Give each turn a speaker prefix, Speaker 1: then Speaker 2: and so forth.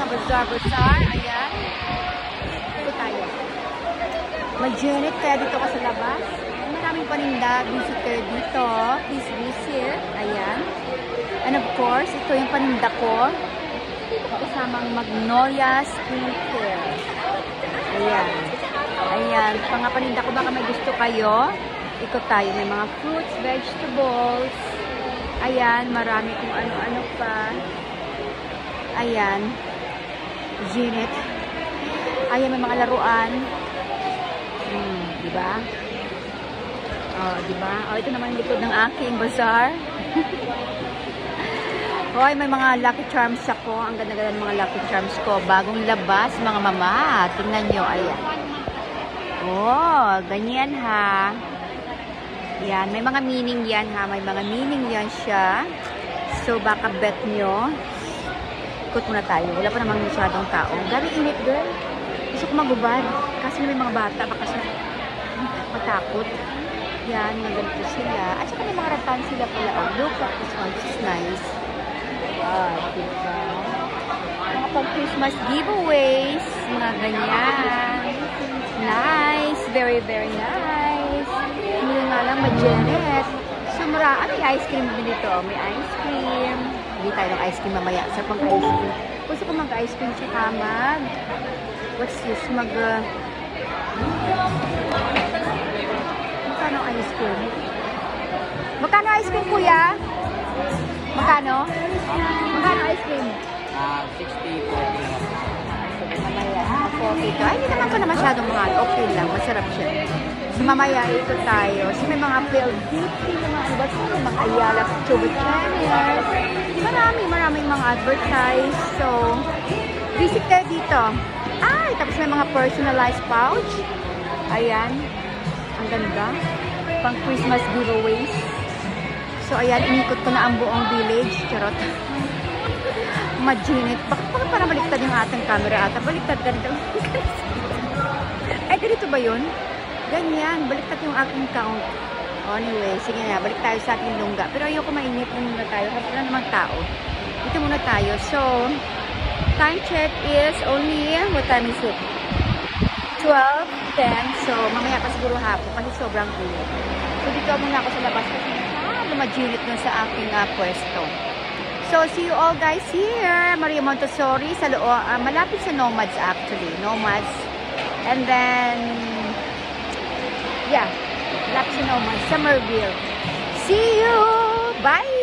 Speaker 1: Bazaar. Ayan. Ito tayo. Mag-Janet kaya dito ka sa labas. Maraming paninda. Visitor dito. Please visit. Ayan. And of course, ito yung paninda ko. Kasamang Magnolia Skincare. Ayan. Ayan. Mga paninda ko, baka may gusto kayo. Ikot tayo. May mga fruits, vegetables. Ayan. Marami kung ano-ano pa. Ayan. Janet. Ayan, may mga laruan. Diba? Oh, diba? Oh, ito naman yung likod ng aking bazaar. Hoy, may mga Lucky Charms ako. Ang ganda-ganda ng mga Lucky Charms ko. Bagong labas, mga mama. Tingnan nyo. Ayan. Oh, ganyan ha. Yan. May mga meaning yan ha. May mga meaning yan siya. So, baka bet nyo. Ikot muna tayo. Wala pa namang masyadong tao. Gabi init, girl. Gusto ko magubad. Kasi may mga bata. Baka siya matakot. Yan. Naganito sila. At saka may mga ratan sila pala. Oh, look at this one. This is nice. Diba? Mga pag-Christmas giveaways. Mga ganyan. Nice. Very, very nice. Hindi nga lang mag-Janet. So, may ice cream din dito. May ice cream. Hindi tayo ng ice cream mamaya. Sa pang ice cream. Gusto ko mag-ice cream tsaka what's this? Magkano ice cream? Magkano ice cream, kuya? Magkano? Magkano ice cream?
Speaker 2: 60, 40.
Speaker 1: Mamaya, 40. Ay, hindi naman pa na masyadong mahal. Okay lang, masarap siya. So, mamaya, ito tayo. So, may mga PLDT, mga iba't mga Ayala, Tubo Channel. Maraming mga advertise. So, visit kayo dito. Ay, tapos may mga personalized pouch. Ayan. Ang ganda. Pang Christmas giveaways. So, ayan, inikot ko na ang buong village. Charot. Mag-Janet. Bakit para baliktad yung ating camera ata? Baliktad ka dito. Ay, ganito ba yun? Ganyan. Baliktad yung aking count. Anyway, sige na. Balik tayo sa ating lungga. Pero ayoko mainit muna tayo. Kasi wala namang tao. Dito muna tayo. So, time check is only, what time is it? 12:10. So, mamaya pa siguro hapon kasi sobrang init. So, dito muna ako sa labas kasi lumag-Janet nun sa aking pwesto. So, see you all guys here. Maria Montessori, sa malapit sa Nomads actually. Nomads. And then, yeah, malapit sa Nomads, Somerville. See you! Bye!